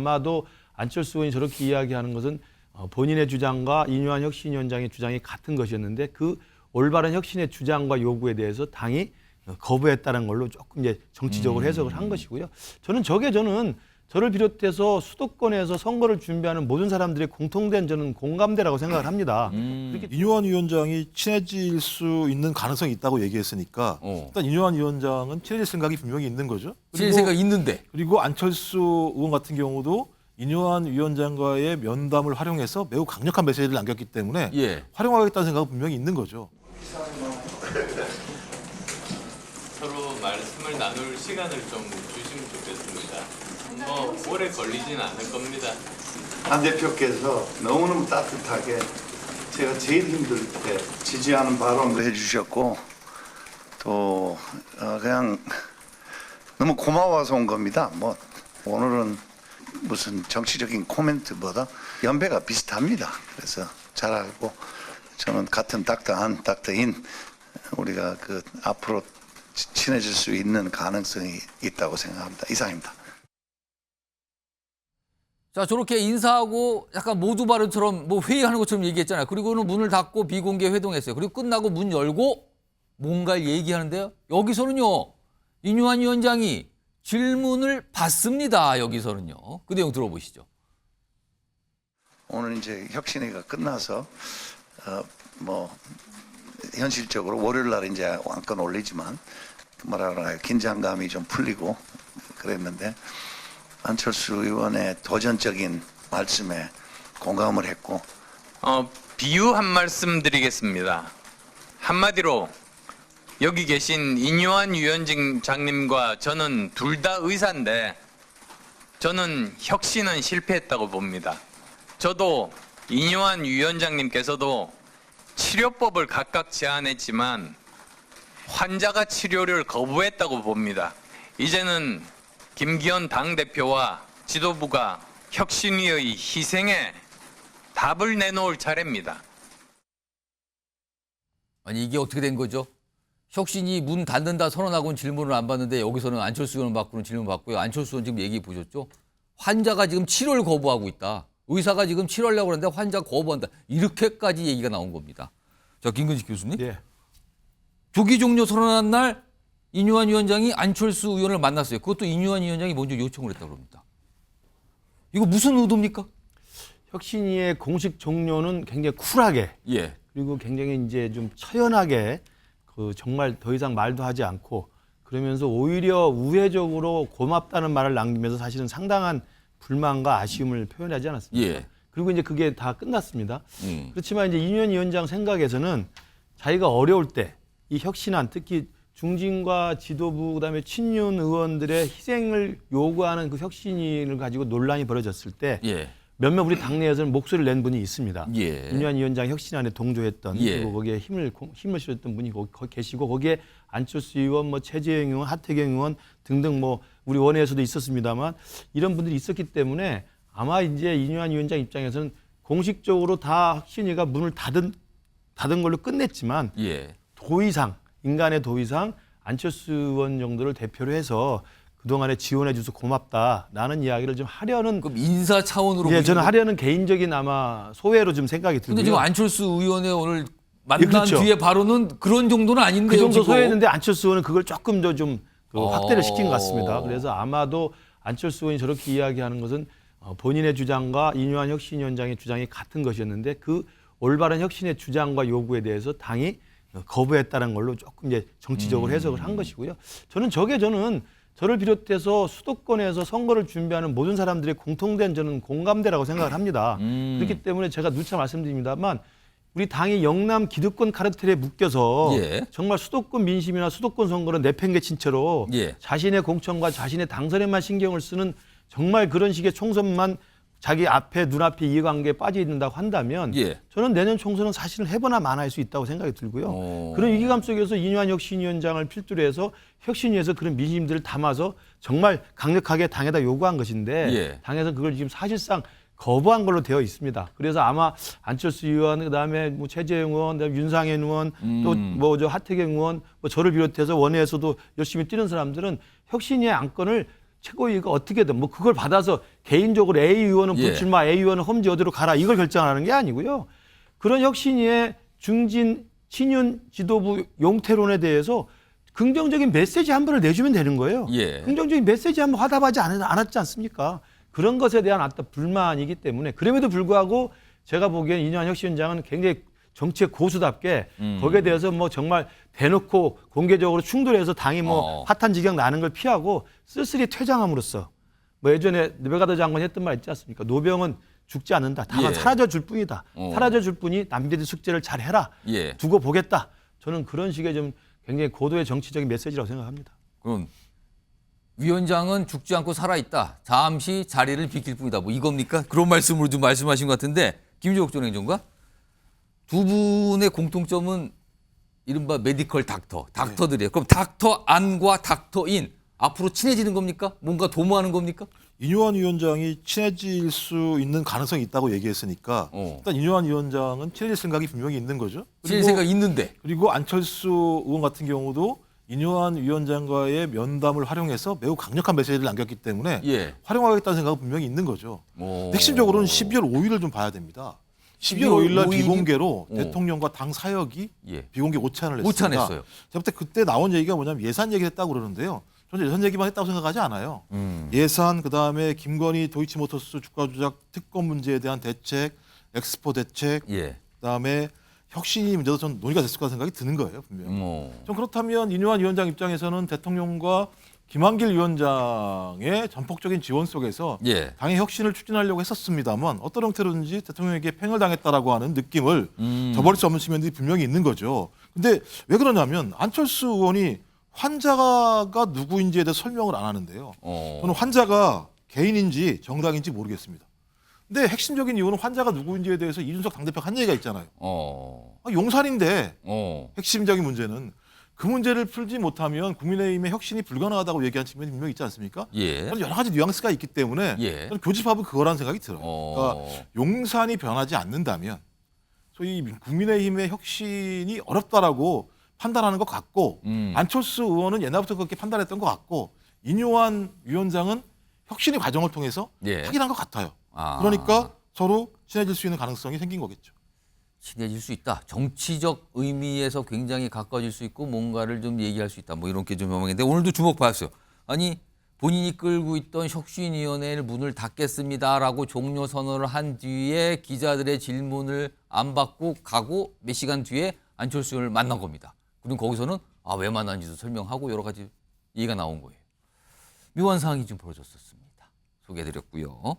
아마도 안철수 의원이 저렇게 이야기하는 것은 본인의 주장과 이뇨한 혁신위원장의 주장이 같은 것이었는데 그 올바른 혁신의 주장과 요구에 대해서 당이 거부했다는 걸로 조금 이제 정치적으로 해석을 한 것이고요. 저는 저를 비롯해서 수도권에서 선거를 준비하는 모든 사람들의 공통된 저는 공감대라고 생각을 합니다. 이뇨한 위원장이 친해질 수 있는 가능성이 있다고 얘기했으니까 일단 이뇨한 위원장은 친해질 생각이 분명히 있는 거죠. 친해질 생각이 있는데. 그리고 안철수 의원 같은 경우도 이뇨한 위원장과의 면담을 활용해서 매우 강력한 메시지를 남겼기 때문에 예. 활용하겠다는 생각은 분명히 있는 거죠. 서로 말씀을 나눌 시간을 좀 주시면 좋겠습니다. 오래 걸리진 않을 겁니다. 안 대표께서 너무너무 따뜻하게 제가 제일 힘들 때 지지하는 발언을 해주셨고 또 그냥 너무 고마워서 온 겁니다. 뭐 오늘은 무슨 정치적인 코멘트보다 연배가 비슷합니다. 그래서 잘 알고 저는 같은 닥터한 닥터인 우리가 그 앞으로 친해질 수 있는 가능성이 있다고 생각합니다. 이상입니다. 자, 저렇게 인사하고 약간 모두 발언처럼 뭐 회의하는 것처럼 얘기했잖아요. 그리고는 문을 닫고 비공개 회동했어요. 그리고 끝나고 문 열고 뭔가를 얘기하는데요. 여기서는요. 이뇨한 위원장이 질문을 받습니다. 여기서는요. 그 내용 들어보시죠. 오늘 이제 혁신회가 끝나서 뭐 현실적으로 월요일 날 이제 왕권 올리지만 뭐랄까요 긴장감이 좀 풀리고 그랬는데 안철수 의원의 도전적인 말씀에 공감을 했고 비유 한 말씀 드리겠습니다. 한마디로 여기 계신 이뇨한 위원장님과 저는 둘 다 의사인데 저는 혁신은 실패했다고 봅니다. 저도 이뇨한 위원장님께서도 치료법을 각각 제안했지만 환자가 치료를 거부했다고 봅니다. 이제는 김기현 당대표와 지도부가 혁신위의 희생에 답을 내놓을 차례입니다. 아니 이게 어떻게 된 거죠? 혁신이 문 닫는다 선언하고는 질문을 안 받는데 여기서는 안철수 의원 받고는 질문 받고요. 안철수 의원 지금 얘기 보셨죠? 환자가 지금 치료를 거부하고 있다. 의사가 지금 치료하려고 하는데 환자가 거부한다. 이렇게까지 얘기가 나온 겁니다. 자, 김근식 교수님. 예. 조기 종료 선언한 날 이뇨한 위원장이 안철수 의원을 만났어요. 그것도 이뇨한 위원장이 먼저 요청을 했다고 합니다. 이거 무슨 의도입니까? 혁신위의 공식 종료는 굉장히 쿨하게 예. 그리고 굉장히 이제 좀 처연하게 정말 더 이상 말도 하지 않고 그러면서 오히려 우회적으로 고맙다는 말을 남기면서 사실은 상당한 불만과 아쉬움을 표현하지 않았습니까? 예. 그리고 이제 그게 다 끝났습니다. 그렇지만 이제 이뇨한 위원장 생각에서는 자기가 어려울 때 이 혁신안 특히 중진과 지도부 그다음에 친윤 의원들의 희생을 요구하는 그 혁신을 가지고 논란이 벌어졌을 때 예. 몇몇 우리 당내에서는 목소리를 낸 분이 있습니다. 예. 이뇨한 위원장 혁신안에 동조했던 예. 그리고 거기에 힘을 실었던 분이 거기 계시고 거기에 안철수 의원, 뭐 최재형 의원, 하태경 의원 등등 뭐 우리 원회에서도 있었습니다만 이런 분들이 있었기 때문에 아마 이제 이뇨한 위원장 입장에서는 공식적으로 다 혁신위가 문을 닫은 걸로 끝냈지만 예. 도의상 인간의 도의상 안철수 의원 정도를 대표로 해서 그동안에 지원해 줘서 고맙다라는 이야기를 좀 하려는 그럼 인사 차원으로 예, 저는 하려는 개인적인 아마 소회로 좀 생각이 들고요. 근데 지금 안철수 의원의 오늘 만난 예, 그렇죠. 뒤에 바로는 그런 정도는 아닌데요. 그 정도 지금. 소회했는데 안철수 의원은 그걸 조금 더 좀 확대를 시킨 것 어. 같습니다. 그래서 아마도 안철수 의원이 저렇게 이야기하는 것은 본인의 주장과 이뇨한 혁신위원장의 주장이 같은 것이었는데 그 올바른 혁신의 주장과 요구에 대해서 당이 거부했다는 걸로 조금 이제 정치적으로 해석을 한 것이고요. 저는 저를 비롯해서 수도권에서 선거를 준비하는 모든 사람들의 공통된 저는 공감대라고 생각을 합니다. 그렇기 때문에 제가 누차 말씀드립니다만 우리 당이 영남 기득권 카르텔에 묶여서 예. 정말 수도권 민심이나 수도권 선거는 내팽개친 채로 예. 자신의 공천과 자신의 당선에만 신경을 쓰는 정말 그런 식의 총선만 자기 앞에 눈앞에 이해관계에 빠져 있는다고 한다면 예. 저는 내년 총선은 사실은 해보나 마나할 수 있다고 생각이 들고요. 그런 위기감 속에서 이뇨한 혁신위원장을 필두로 해서 혁신위에서 그런 민심들을 담아서 정말 강력하게 당에다 요구한 것인데 예. 당에서 그걸 지금 사실상 거부한 걸로 되어 있습니다. 그래서 아마 안철수 의원, 그다음에 뭐 최재형 의원, 그다음에 윤상현 의원, 또 뭐 저 하태경 의원, 뭐 저를 비롯해서 원내에서도 열심히 뛰는 사람들은 혁신위의 안건을 최고위가 어떻게든 뭐 그걸 받아서 개인적으로 A 의원은 예. 불출마, A 의원은 험지 어디로 가라 이걸 결정하는 게 아니고요. 그런 혁신위의 중진 친윤 지도부 용태론에 대해서 긍정적인 메시지 한 번을 내주면 되는 거예요. 예. 긍정적인 메시지 한 번 화답하지 않았지 않습니까? 그런 것에 대한 어떤 불만이기 때문에 그럼에도 불구하고 제가 보기엔 이뇨한 혁신위원장은 굉장히 정치의 고수답게 거기에 대해서 뭐 정말 대놓고 공개적으로 충돌해서 당이 뭐 핫한 지경 나는 걸 피하고 쓸쓸히 퇴장함으로써 뭐 예전에 느베가드 장관이 했던 말 있지 않습니까? 노병은 죽지 않는다. 다만 예. 사라져 줄 뿐이다. 사라져 줄 뿐이 남들이 숙제를 잘 해라. 예. 두고 보겠다. 저는 그런 식의 좀 굉장히 고도의 정치적인 메시지라고 생각합니다. 그럼 위원장은 죽지 않고 살아있다. 잠시 자리를 비킬 뿐이다. 뭐 이겁니까? 그런 말씀으로 좀 말씀하신 것 같은데 김종국 전 행정관 두 분의 공통점은 이른바 메디컬 닥터들이에요. 그럼 닥터 안과 닥터 인 앞으로 친해지는 겁니까? 뭔가 도모하는 겁니까? 이뇨한 위원장이 친해질 수 있는 가능성이 있다고 얘기했으니까 일단 이뇨한 위원장은 친해질 생각이 분명히 있는 거죠. 친해질 생각 있는데. 그리고 안철수 의원 같은 경우도 이뇨한 위원장과의 면담을 활용해서 매우 강력한 메시지를 남겼기 때문에 예. 활용하겠다는 생각은 분명히 있는 거죠. 핵심적으로는 12월 5일을 좀 봐야 됩니다. 12월 5일 날 5일이? 비공개로 대통령과 당 사역이 예. 비공개 오찬을 했습니다. 오찬했어요. 제가 볼 때 그때 나온 얘기가 뭐냐면 예산 얘기를 했다고 그러는데요. 저는 예산 얘기만 했다고 생각하지 않아요. 예산, 그다음에 김건희 도이치모터스 주가 조작 특검 문제에 대한 대책, 엑스포 대책, 예. 그다음에 혁신이 문제도 전 논의가 됐을 거라 생각이 드는 거예요, 분명히. 좀 그렇다면 이뇨한 위원장 입장에서는 대통령과 김한길 위원장의 전폭적인 지원 속에서 예. 당의 혁신을 추진하려고 했었습니다만 어떤 형태로든지 대통령에게 팽을 당했다라고 하는 느낌을 저버릴 수 없는 측면들이 분명히 있는 거죠. 근데 왜 그러냐면 안철수 의원이 환자가 누구인지에 대해서 설명을 안 하는데요. 저는 환자가 개인인지 정당인지 모르겠습니다. 근데 핵심적인 이유는 환자가 누구인지에 대해서 이준석 당대표가 한 얘기가 있잖아요. 용산인데 핵심적인 문제는 그 문제를 풀지 못하면 국민의힘의 혁신이 불가능하다고 얘기한 측면이 분명히 있지 않습니까? 예. 저는 여러 가지 뉘앙스가 있기 때문에 예. 저는 교집합은 그거라는 생각이 들어요. 그러니까 용산이 변하지 않는다면 소위 국민의힘의 혁신이 어렵다라고 판단하는 것 같고 안철수 의원은 옛날부터 그렇게 판단했던 것 같고 이뇨한 위원장은 혁신의 과정을 통해서 예. 확인한 것 같아요. 아. 그러니까 서로 친해질 수 있는 가능성이 생긴 거겠죠. 친해질 수 있다. 정치적 의미에서 굉장히 가까워질 수 있고 뭔가를 좀 얘기할 수 있다. 뭐 이렇게 좀 명명인데 오늘도 주목받았어요. 아니 본인이 끌고 있던 혁신위원회를 문을 닫겠습니다라고 종료 선언을 한 뒤에 기자들의 질문을 안 받고 가고 몇 시간 뒤에 안철수 의원을 만난 겁니다. 그리고 거기서는 왜 만났는지도 설명하고 여러 가지 얘기가 나온 거예요. 묘한 상황이 좀 벌어졌었습니다. 소개해드렸고요.